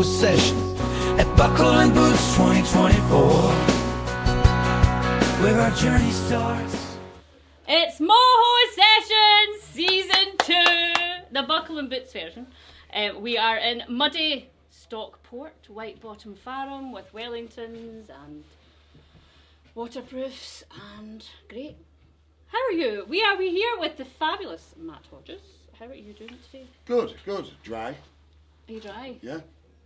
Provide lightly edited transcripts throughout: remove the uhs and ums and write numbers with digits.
sessions at Buckle and Boots 2024, where our journey starts. It's Moho Sessions Season 2, the Buckle and Boots version. We are in muddy Stockport, White Bottom Farm with Wellingtons and waterproofs and great. How are you? We are here with the fabulous Matt Hodges. How are you doing today? Good. Dry. Are you dry? Yeah.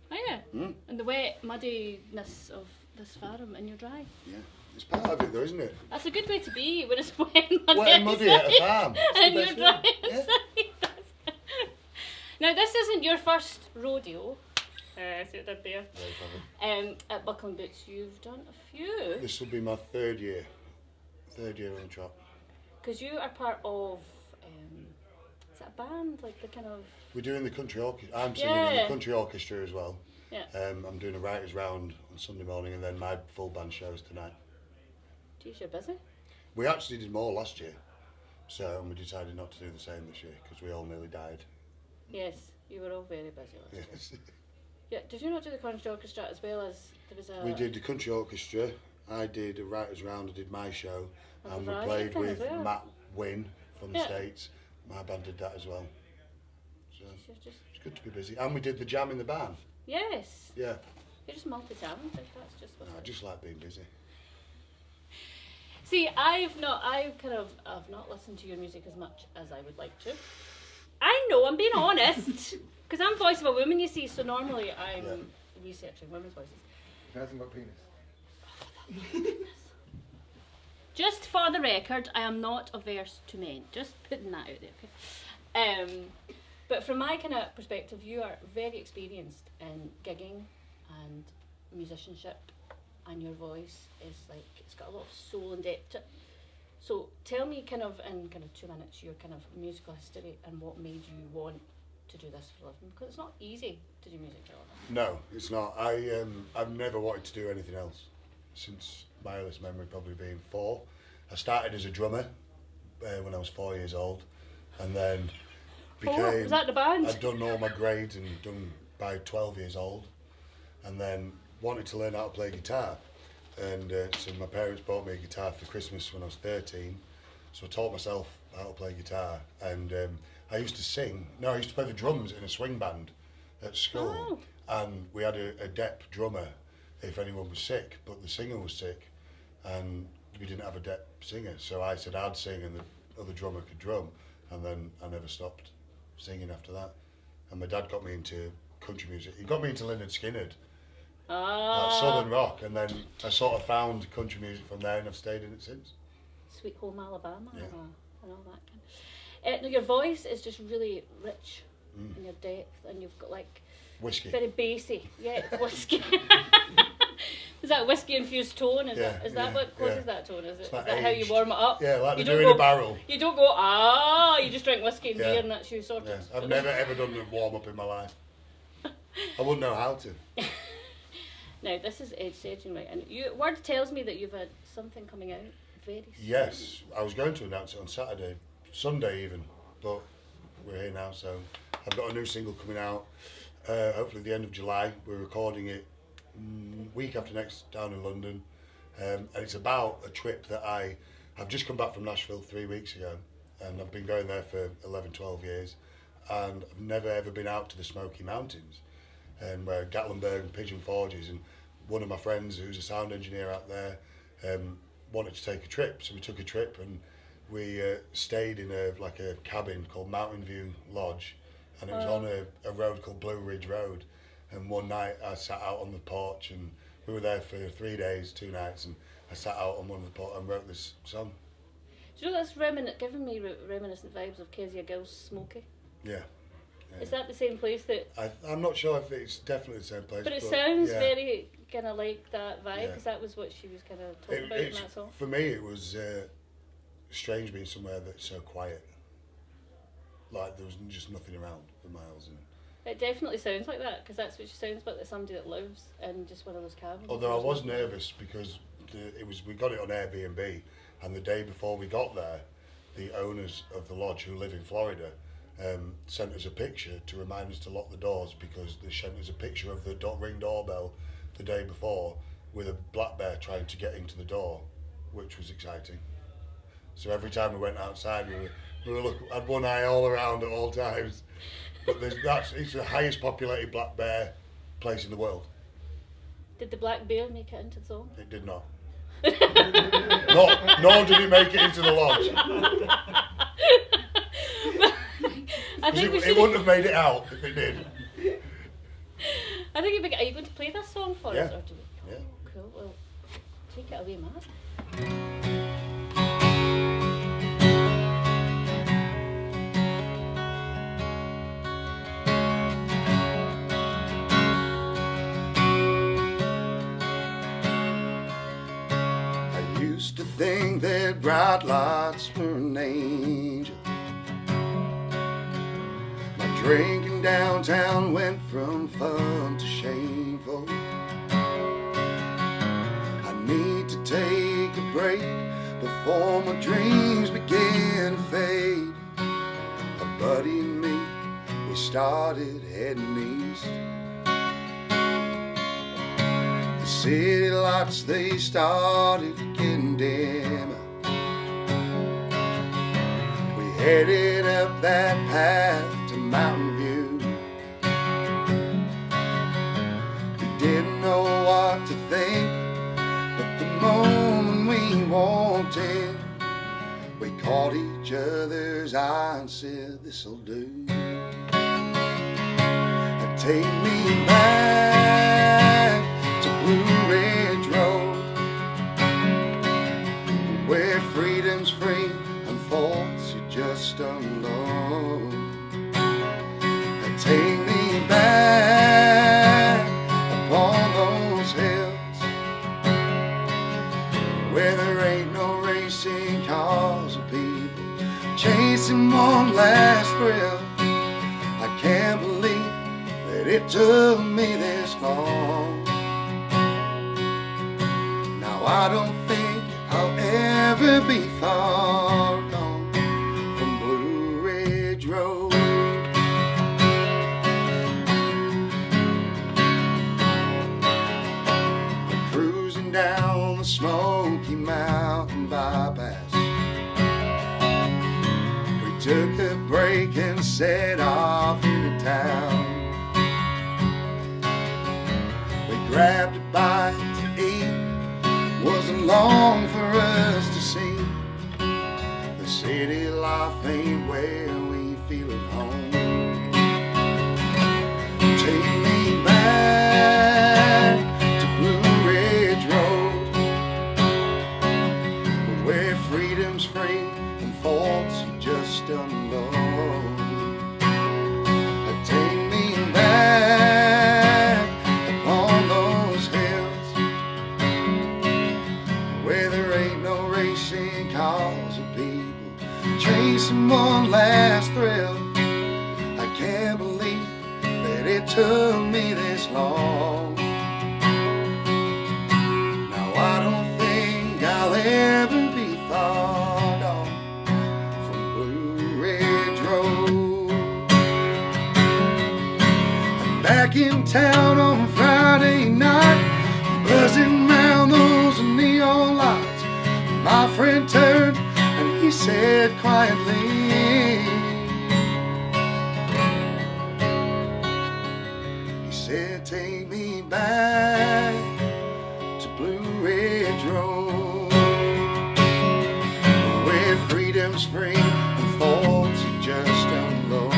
Are you? And the wet muddiness of this farm and you're dry? Yeah. It's part of it though, isn't it? That's a good way to be when it's wet and muddy, Wet and muddy at a farm. and you're dry Yeah. inside. Now this isn't your first rodeo. See what I did there? At Buckle and Boots, you've done a few. This will be my third year on the trot. Because you are part of, is that a band? Like the kind of... We're doing the country orchestra. I'm singing in the country orchestra as well. Yeah. I'm doing a writers' round on Sunday morning and then my full band shows tonight. Geez, you're busy. We actually did more last year, and we decided not to do the same this year because we all nearly died. Yes, you were all very busy last year. Yes. Yeah, did you not do the country orchestra as well as there was a... We did the country orchestra. I did a writers' round. I did my show, and we variety played thing with as well. Matt Wynn from the Yeah. States. My band did that as well. So You're just... it's good to be busy. And we did the jam in the barn. Yes. Yeah. You're just multi-talented, that's just what No, I just like being busy. See, I've not listened to your music as much as I would like to. I know, I'm being honest. Because I'm voice of a woman, you see, so normally I'm researching women's voices. He hasn't got penis. Just for the record, I am not averse to men. Just putting that out there, okay? But from my kind of perspective, you are very experienced in gigging and musicianship, and your voice is like, it's got a lot of soul and depth to it. So tell me in kind of 2 minutes your kind of musical history and what made you want to do this for a living, because it's not easy to do music for a living. No, it's not. I've never wanted to do anything else since my earliest memory probably being 4. I started as a drummer when I was 4 years old, and then Was that the band? I'd done all my grades and done by 12 years old, and then wanted to learn how to play guitar. And so my parents bought me a guitar for Christmas when I was 13. So I taught myself how to play guitar. And I used to sing. No, I used to play the drums in a swing band at school. Oh. And we had a dep drummer if anyone was sick, but the singer was sick. And we didn't have a dep singer. So I said I'd sing and the other drummer could drum. And then I never stopped singing after that. And my dad got me into country music. He got me into Lynyrd Skynyrd. Like Southern rock, and then I sort of found country music from there, and I've stayed in it since. Sweet Home Alabama, Yeah. and all that kind of. No, your voice is just really rich in your depth, and you've got like Whiskey. very bassy. Yeah, it's whiskey. Is that whiskey infused tone? Is that what causes that tone? Is like that how you aged. warm it up? Yeah, like You they don't do in go- a barrel. You don't go, you just drink whiskey and Yeah. beer and that's you sorted. Yeah. I've never ever done a warm up in my life. I wouldn't know how to. Now this is Ed Sedging, right? And word tells me that you've had something coming out very soon. Yes, I was going to announce it on Saturday, Sunday even, but we're here now. So I've got a new single coming out. Hopefully the end of July. We're recording it week after next down in London, and it's about a trip that I've just come back from Nashville 3 weeks ago, and I've been going there for 11, 12 years, and I've never ever been out to the Smoky Mountains, and where Gatlinburg and Pigeon Forges, and one of my friends who's a sound engineer out there wanted to take a trip, so we took a trip and we stayed in a cabin called Mountain View Lodge, and it was on a road called Blue Ridge Road. And one night I sat out on the porch, and we were there for 3 days, 2 nights, and I sat out on one of the porch and wrote this song. Do you know that's giving me reminiscent vibes of Kezia Gill's Smoky? Yeah. Is that the same place that... I'm not sure if it's definitely the same place. But it sounds yeah. very kind of like that vibe, Yeah. because that was what she was kind of talking about in that song. For me, it was strange being somewhere that's so quiet. Like there was just nothing around for miles. And It definitely sounds like that, because that's what she sounds like somebody that lives in just one of those cabins. although I was nervous because we got it on Airbnb, and the day before we got there, the owners of the lodge who live in Florida sent us a picture to remind us to lock the doors because they sent us a picture of the ring doorbell the day before with a black bear trying to get into the door, which was exciting. So every time we went outside, we had one eye all around at all times. But it's the highest populated black bear place in the world. Did the black bear make it into the zone? It did not. Nor did it make it into the lodge. I think it wouldn't have made it out if it did. I think are you going to play this song for us? Or do we? Yeah. Cool. Well, take it away, Matt. I used to think that bright lights were an angel. My drinking downtown went from fun to shameful. I need to take a break before my dreams begin to fade. A buddy and me, we started heading east. The city lights, they started getting dimmer. We headed up that path to Mountain View. We didn't know what to think, but the moment we walked in, we caught each other's eye and said, this'll do. Take me back to Blue Ridge Road, where freedom's free and thoughts you just unload. Take me back upon those hills, where there ain't no racing cars or people chasing one last thrill. I can't believe that it took me this long. Now I don't think I'll ever be far gone from Blue Ridge Road. We're cruising down the Smoky Mountain bypass. We took a break and set off into town. Grabbed a bite to eat, wasn't long for us to see. The city life ain't where we feel at home. Take me back to Blue Ridge Road, where freedom's free and thoughts you just unload. Take me back upon those hills, where there ain't no racing cars or people chasing one last thrill. I can't believe that it took me this long. Now I don't think I'll ever be far gone from Blue Ridge Road. I'm back in town on Friday night, buzzing round those neon lights. My friend turned and he said quietly, he said, take me back to Blue Ridge Road, where freedom's free and thoughts you just unload.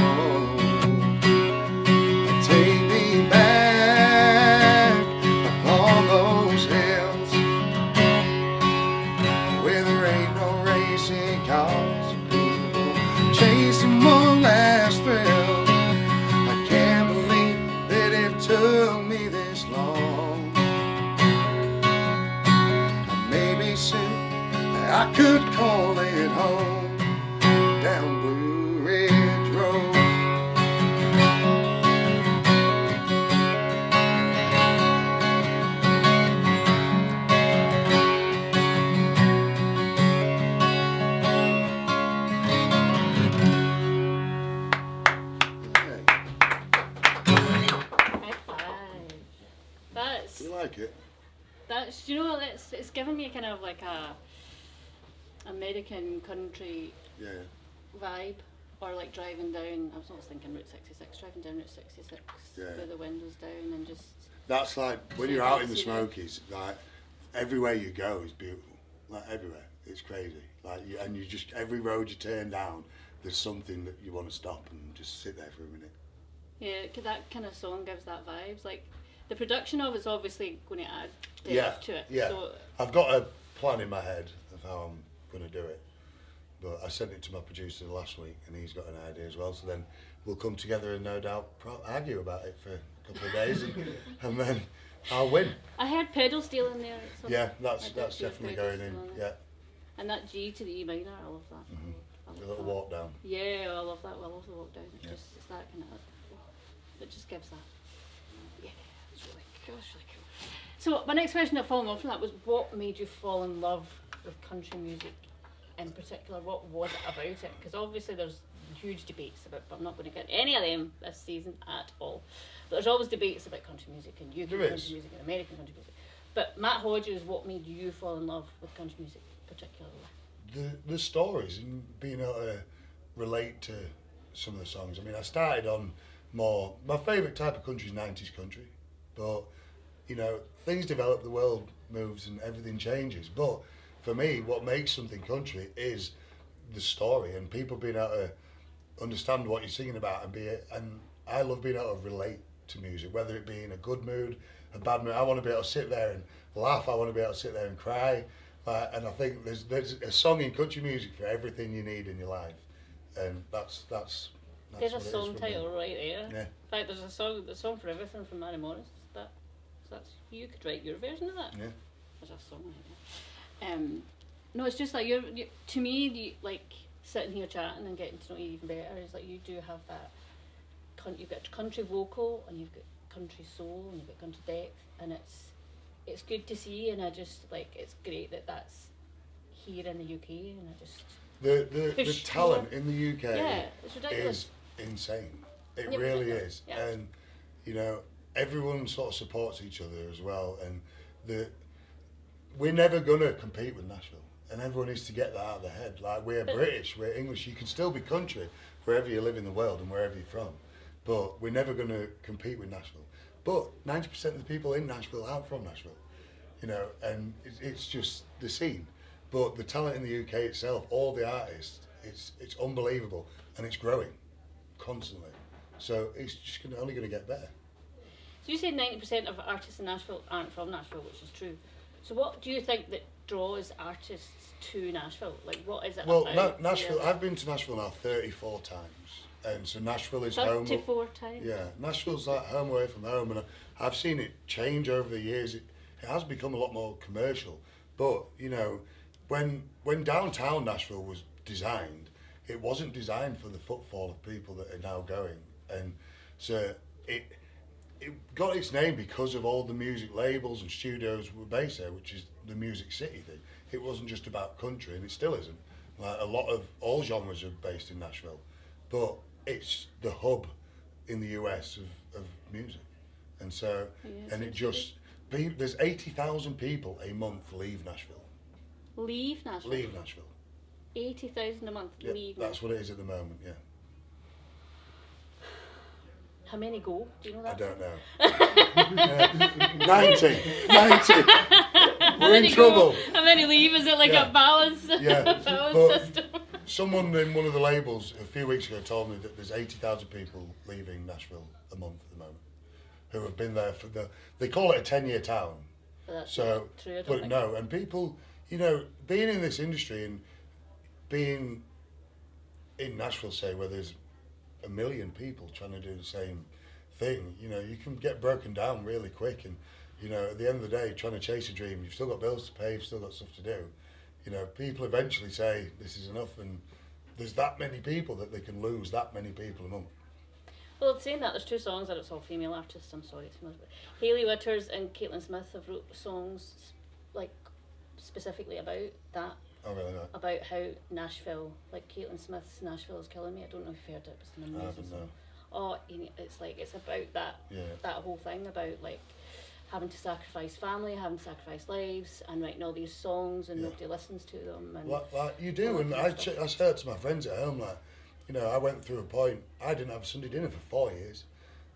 Take me back upon those hills, where there ain't no racing cars or people chasing one last thrill. I can't believe that it took me this long. Maybe soon I could call it home down Blue Ridge Road. giving me kind of like a American country Yeah. vibe, or like driving down. I was always thinking Route 66, driving down Route 66 Yeah. with the windows down and just. That's like when you're out in the Smokies, like everywhere you go is beautiful. Like everywhere, it's crazy. Like and you just every road you turn down, there's something that you want to stop and just sit there for a minute. Yeah, that kind of song gives that vibes. Like the production of it's obviously going to add Yeah, depth to it. yeah. So I've got a plan in my head of how I'm going to do it, but I sent it to my producer last week, and he's got an idea as well. So then we'll come together and no doubt argue about it for a couple of days, and then I'll win. I heard pedal steel in there. Yeah, I that's did see a definitely pedal going steel in. on it. Yeah, And that G to the E minor, I love that. I love the little that. walk down. Yeah, I love that. I love the walk down. It's Yeah. just it's that kind of. It just gives that. Yeah, it's really cool. It's really cool. So my next question, following on from that, was what made you fall in love with country music, in particular? What was it about it? Because obviously there's huge debates about, but I'm not going to get any of them this season at all. But there's always debates about country music and UK There country is. music and American country music. But Matt Hodges, what made you fall in love with country music particularly? The stories and being able to relate to some of the songs. I mean, I started on more. My favourite type of country is 90s country, but you know, things develop, the world moves, and everything changes. But for me, what makes something country is the story and people being able to understand what you're singing about and I love being able to relate to music, whether it be in a good mood, a bad mood. I want to be able to sit there and laugh. I want to be able to sit there and cry. And I think there's a song in country music for everything you need in your life, and that's There's what a it is song for title me. right there. Yeah. In fact, there's a song for everything from Mary Morris. That's you could write your version of that. Yeah. There's a song like that. No, it's just like you to me, like sitting here chatting and getting to know you even better is like you do have that. You've got country vocal and you've got country soul and you've got country depth, and it's good to see, and I just like it's great that that's here in the UK, and I just The Push talent more. in the UK Yeah, it's ridiculous. is insane. It Yeah, really ridiculous. is. Yeah. And you know, everyone sort of supports each other as well, and we're never gonna compete with Nashville, and everyone needs to get that out of their head. Like we're British, we're English. You can still be country wherever you live in the world and wherever you're from, but we're never gonna compete with Nashville. But 90% of the people in Nashville aren't from Nashville, you know, and it's just the scene. But the talent in the UK itself, all the artists, it's unbelievable, and it's growing constantly. So it's just only going to get better. So you say 90% of artists in Nashville aren't from Nashville, which is true. So what do you think that draws artists to Nashville? Like what is it Well, about? Nashville. I've been to Nashville now 34 times, and so Nashville is home. 34 times? Yeah, Nashville's like home away from home, and I've seen it change over the years. It has become a lot more commercial, but you know, when downtown Nashville was designed, it wasn't designed for the footfall of people that are now going, and so it got its name because of all the music labels and studios were based there, which is the Music City thing. It wasn't just about country, and it still isn't. Like a lot of all genres are based in Nashville, but it's the hub in the US of music, and so Yeah, and it just there's 80,000 people a month leave Nashville. Leave Nashville? Leave Nashville. 80,000 a month, Yeah, leave that's Nashville. what it is at the moment. Yeah, How many go? Do you know that? I don't know. 90. We're How in many go? trouble. How many leave? Is it like Yeah. a balance, Yeah, balance but- system? Someone in one of the labels a few weeks ago told me that there's 80,000 people leaving Nashville a month at the moment who have been there for they call it a 10-year town. But that's So, not true, I don't but think. no, and people, you know, being in this industry and being in Nashville, say, where there's a million people trying to do the same thing, you know, you can get broken down really quick, and you know, at the end of the day, trying to chase a dream, you've still got bills to pay, you've still got stuff to do. You know, people eventually say this is enough, and there's that many people that they can lose that many people a month. Well, saying that, there's two songs that it's all female artists. I'm sorry, it's female. Hayley Witters and Caitlin Smith have wrote songs like specifically about that, Oh, really? No. about how Nashville, like Caitlin Smith's "Nashville Is Killing Me." I don't know if you've heard it. It's an I amazing haven't, song. no. Oh, it's like it's about that Yeah. that whole thing about like having to sacrifice family, having to sacrifice lives, and writing all these songs, and nobody listens to them. And like you do, and I say it to my friends at home, like, you know, I went through a point, I didn't have a Sunday dinner for 4 years.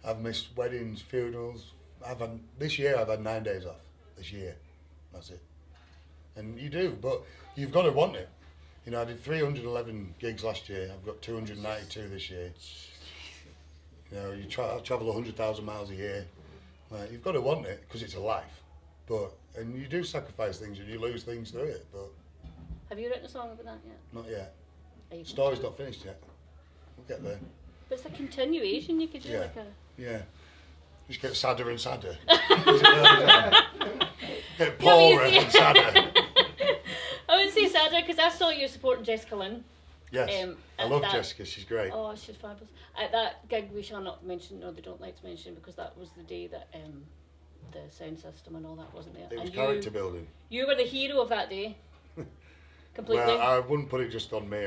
I've missed weddings, funerals. This year I've had 9 days off. This year, that's it. And you do, but you've got to want it. You know, I did 311 gigs last year. I've got 292 this year. You know, I travel 100,000 miles a year. Like, you've got to want it because it's a life. And you do sacrifice things and you lose things through it. But have you written a song about that yet? not yet. Story's not finished yet. We'll get there. But it's a continuation. You could do like a. Yeah. Just get sadder and sadder. Get poorer and sadder. I wouldn't say sadder because I saw you supporting Jessica Lynn. Yes, I love Jessica, she's great. Oh, she's fabulous. At that gig we shall not mention, or they don't like to mention, because that was the day that the sound system and all that wasn't there. It was character building. You were the hero of that day. Completely. Well, I wouldn't put it just on me.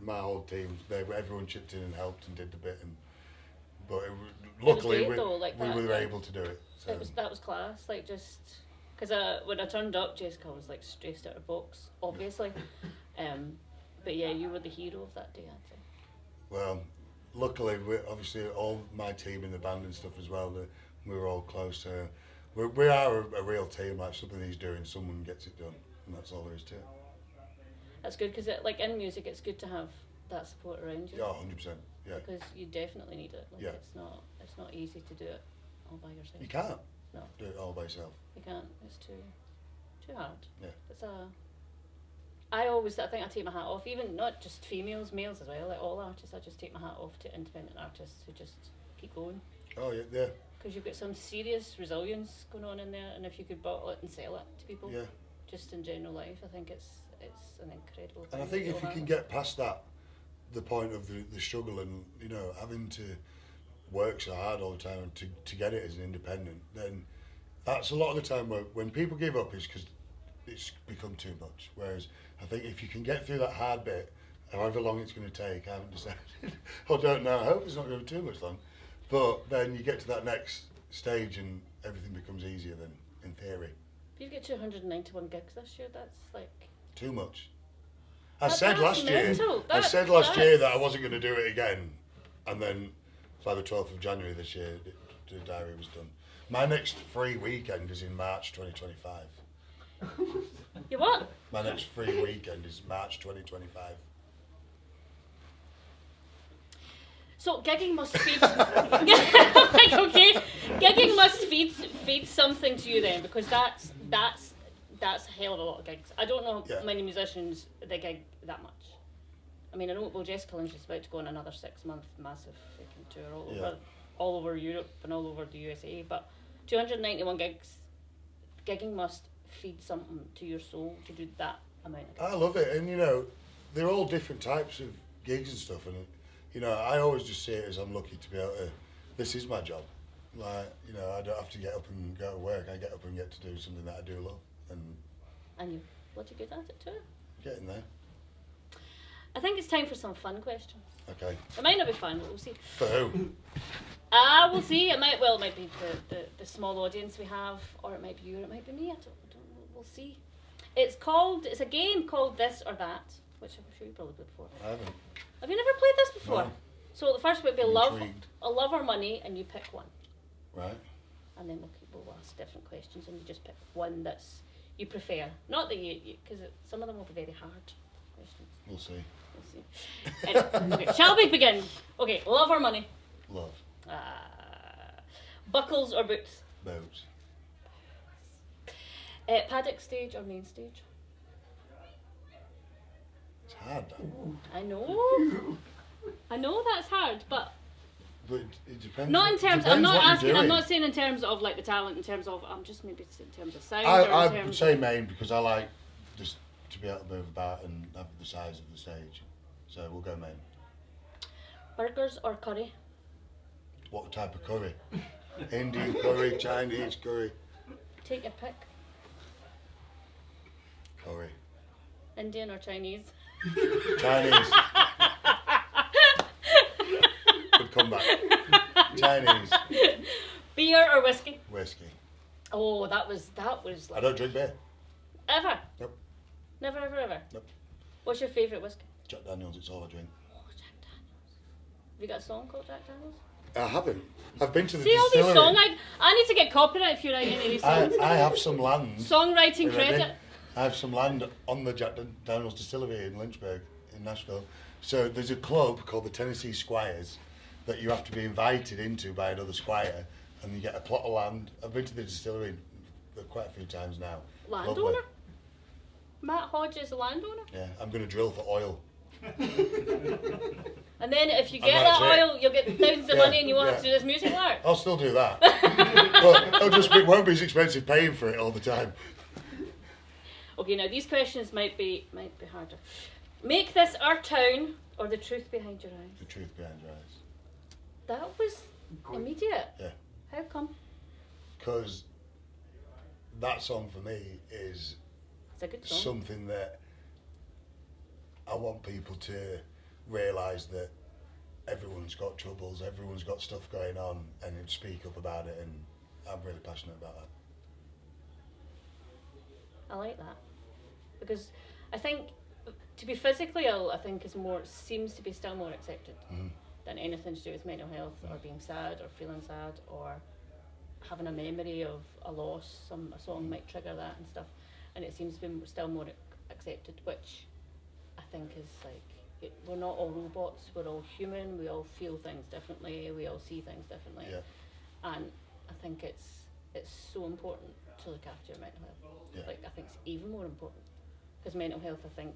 My whole team, everyone chipped in and helped and did the bit. But luckily we were able to do it. So. That was class. Like, just because when I turned up, Jessica was like stressed out of her box, obviously. But yeah, you were the hero of that day, I'd say. Well, luckily, obviously all my team in the band and stuff as well, we were all close. We are a real team. Like, something he's doing, someone gets it done, and that's all there is to it. That's good because, like, in music, it's good to have that support around you. Yeah, 100%. Yeah. Because you definitely need it. Like, yeah. It's not easy to do it all by yourself. You can't. No. Do it all by yourself. You can't. It's too hard. Yeah. I think I take my hat off, even not just females, males as well, like all artists. I just take my hat off to independent artists who just keep going. Oh yeah. Because you've got some serious resilience going on in there, and if you could bottle it and sell it to people, just in general life, I think it's an incredible thing. And I think if you can get past that, the point of the struggle and, you know, having to work so hard all the time to get it as an independent, then that's a lot of the time when people give up is because it's become too much. Whereas I think if you can get through that hard bit, however long it's going to take, I haven't decided, I don't know, I hope it's not going to be too much long, but then you get to that next stage and everything becomes easier than in theory. If you get 291 gigs this year, that's like... Too much. I said last year that I wasn't going to do it again, and then by the 12th of January this year, the diary was done. My next free weekend is in March 2025. You what? My next free weekend is March 2025. So gigging must feed. Okay, gigging must feed something to you then, because that's a hell of a lot of gigs. I don't know many musicians that gig that much. I mean, I know Jessica Lynch is about to go on another 6-month massive freaking tour all over Europe and all over the USA, but 291 gigs, gigging must feed something to your soul to do that amount of gigs. I love it, and you know, they're all different types of gigs and stuff, and you know, I always just see it as I'm lucky to be able to, this is my job. Like, you know, I don't have to get up and go to work, I get up and get to do something that I do love. And you're bloody good at it too. Getting there. I think it's time for some fun questions. Okay. It might not be fun, but we'll see. For who? We'll see. It might be the small audience we have, or it might be you, or it might be me. I don't know. We'll see. It's a game called This or That, which I'm sure you probably played before. I haven't. Have you never played this before? No. So the first would be Intrigued. love or money, and you pick one. Right. And then we'll ask different questions, and you just pick one that's you prefer. Not that you because some of them will be very hard questions. We'll see. Anyway, okay, shall we begin? Okay, love or money? Love. Buckles or boots? Boots. Paddock stage or main stage? It's hard, that. I know that's hard, but it depends. not in terms. Depends I'm not what you're asking. I'm doing. not saying in terms of like the talent. In terms of, I'm just maybe in terms of sound. I would say main because I like just to be able to move about and have the size of the stage. So we'll go main. Burgers or curry? What type of curry? Indian curry, Chinese curry. Take your pick. Curry. Indian or Chinese? Chinese. Good comeback. Chinese. Beer or whiskey? Whiskey. Oh, that was I like don't drink beer. ever. Nope. Never, ever, ever. Nope. What's your favourite whiskey? Jack Daniels, it's all I drink. Oh, Jack Daniels. Have you got a song called Jack Daniels? I haven't. I've been to the See all distillery. these songs? I need to get copyright if you write any of these songs. I have some land. Songwriting Are you ready? credit. I have some land on the Jack Daniels distillery in Lynchburg, in Nashville. So there's a club called the Tennessee Squires that you have to be invited into by another squire, and you get a plot of land. I've been to the distillery quite a few times now. Landowner? Lovely. Matt Hodges, the landowner? Yeah, I'm going to drill for oil. And then if you And get that's that it. oil, you'll get thousands of Yeah, money and you won't have to yeah. do this music work. I'll still do that. But it won't be as expensive paying for it all the time. Okay, now these questions might be harder. Make this our town or the truth behind your eyes. The truth behind your eyes. That was immediate. Yeah. How come? Because that song for me is It's a good song. something that I want people to realise that everyone's got troubles, everyone's got stuff going on, and speak up about it, and I'm really passionate about that. I like that. Because I think to be physically ill, I think seems to be still more accepted than anything to do with mental health or being sad or feeling sad or having a memory of a loss. A song might trigger that and stuff, and it seems to be still more accepted, which I think is like we're not all robots. We're all human. We all feel things differently. We all see things differently, and I think it's so important to look after your mental health. Yeah. Like I think it's even more important because mental health, I think,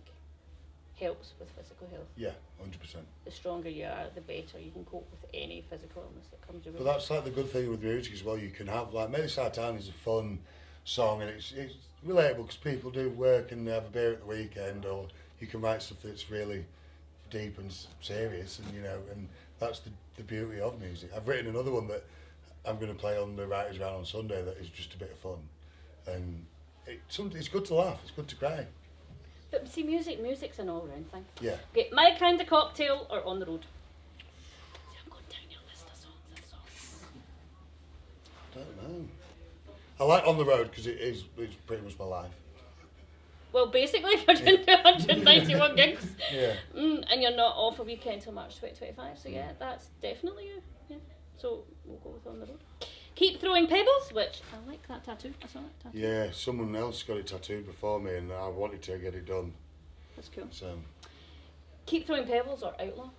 helps with physical health. Yeah, 100%. The stronger you are, the better you can cope with any physical illness that comes your way. But that's like the good thing with music as well. You can have like Maybe Sartan is a fun song, and it's relatable because people do work and they have a beer at the weekend, or you can write stuff that's really deep and serious, and and that's the beauty of music. I've written another one that I'm going to play on the Writers' Round on Sunday that is just a bit of fun, and it's good to laugh, it's good to cry. But see, music's an all-round thing. Yeah. Okay, my kind of cocktail or on the road? See, I'm going down your list of songs. I don't know. I like On the Road because it's pretty much my life. Well, basically, if you're doing 291 gigs, Yeah. and you're not off a weekend till March 2025, so yeah, that's definitely you. Yeah. So we'll go with On the Road. Keep throwing pebbles, which I like that tattoo. I saw that tattoo. Yeah, someone else got it tattooed before me, and I wanted to get it done. That's cool. So Keep throwing pebbles or outlaw?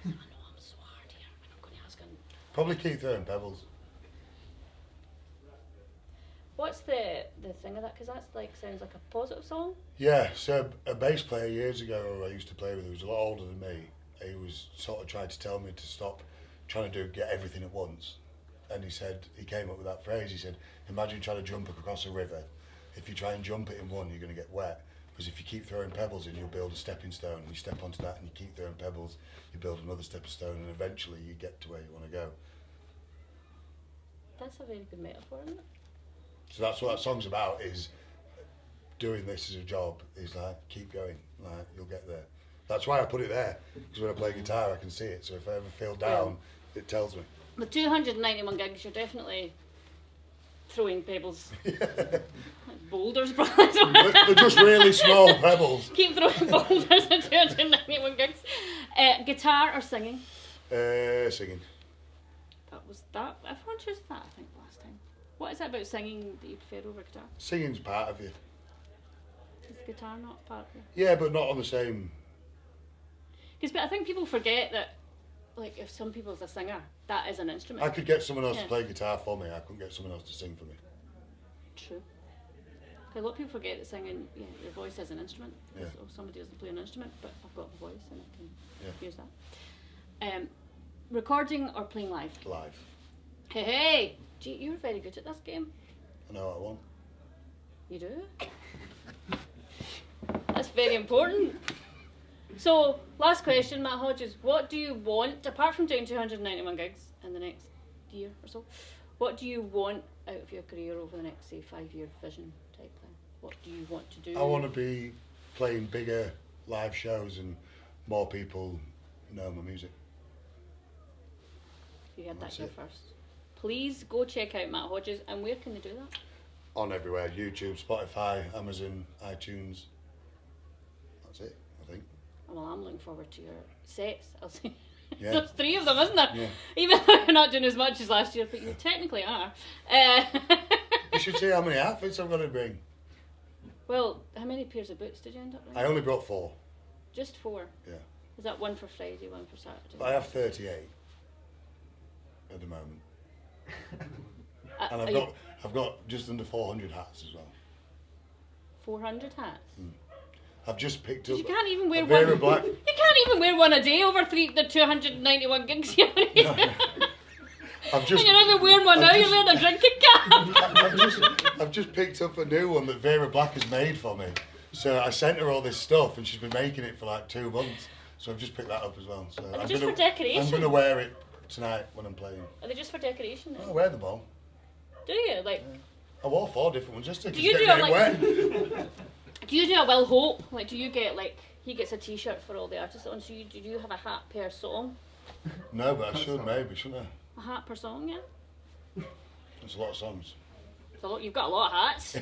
I know I'm so hard here, and I'm going to ask him. probably keep throwing pebbles. What's the thing of that? Because that's like sounds like a positive song. Yeah, so a bass player years ago who I used to play with, who was a lot older than me, he was sort of trying to tell me to stop trying to get everything at once. And he came up with that phrase, he said, imagine trying to jump across a river. If you try and jump it in one, you're going to get wet. Because if you keep throwing pebbles in, you'll build a stepping stone. You step onto that and you keep throwing pebbles, you build another stepping stone, and eventually you get to where you want to go. That's a very good metaphor, isn't it? So that's what that song's about, is doing this as a job, is like, keep going, like, you'll get there. That's why I put it there, because when I play guitar I can see it, so if I ever feel down, it tells me. With 291 gigs, you're definitely throwing pebbles. Like boulders, probably. They're just really small pebbles. Keep throwing boulders at 291 gigs. Guitar or singing? Singing. That was that. Everyone chose that, I think, last time. What is it about singing that you prefer over guitar? Singing's part of you. Is the guitar not part of it? Yeah, but not on the same. Because I think people forget that, like, if some people's a singer, that is an instrument. I could get someone else Yeah. to play guitar for me, I couldn't get someone else to sing for me. True. 'Cause a lot of people forget that singing, your voice is an instrument. Yeah. So somebody doesn't play an instrument, but I've got the voice and I can use that. Recording or playing live? Live. Hey, gee, you're very good at this game. I know what I want. You do? That's very important. So, last question, Matt Hodges. What do you want, apart from doing 291 gigs in the next year or so, what do you want out of your career over the next, say, 5-year vision type thing? What do you want to do? I want to be playing bigger live shows and more people know my music. You heard that That's here it. first. Please go check out Matt Hodges. And where can they do that? On everywhere, YouTube, Spotify, Amazon, iTunes. That's it, I think. Well, I'm looking forward to your sets. I'll say. Yeah. There's 3 of them, isn't there? Yeah. Even though you're not doing as much as last year, but you technically are. You should see how many outfits I'm going to bring. Well, how many pairs of boots did you end up with? I only brought 4. Just 4. Yeah. Is that 1 for Friday, 1 for Saturday? But I have 38 at the moment. And are I've got just under 400 hats as well. 400 hats. I've just picked up. You can't even wear a Vera one. Black. You can't even wear one a day over the 291 gigs you have. I've just. You're not even wearing one now. You're wearing a drinking cap. I've just picked up a new one that Vera Black has made for me. So I sent her all this stuff, and she's been making it for like 2 months. So I've just picked that up as well. So Are they just for decoration? I'm gonna wear it tonight when I'm playing. Are they just for decoration then? I wear them all. Do you like? I wore 4 different ones just to Do you get do it really like? wet. Do you do a Will Hope? Like, do you get like he gets a T-shirt for all the artists on? So do you have a hat per song? No, but I should maybe, shouldn't I? A hat per song, yeah. There's a lot of songs. So you've got a lot of hats.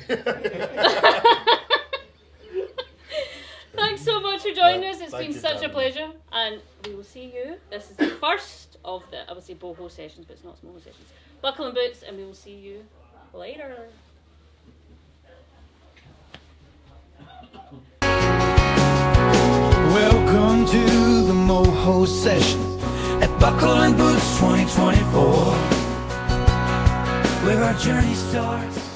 Thanks so much for joining us. It's Thank been you such for a having me. pleasure, and we will see you. This is the first of the, I would say, boho sessions, but it's not moho sessions. Buckle and boots, and we will see you later. Welcome to the Moho Sessions at Buckle and Boots 2024, where our journey starts.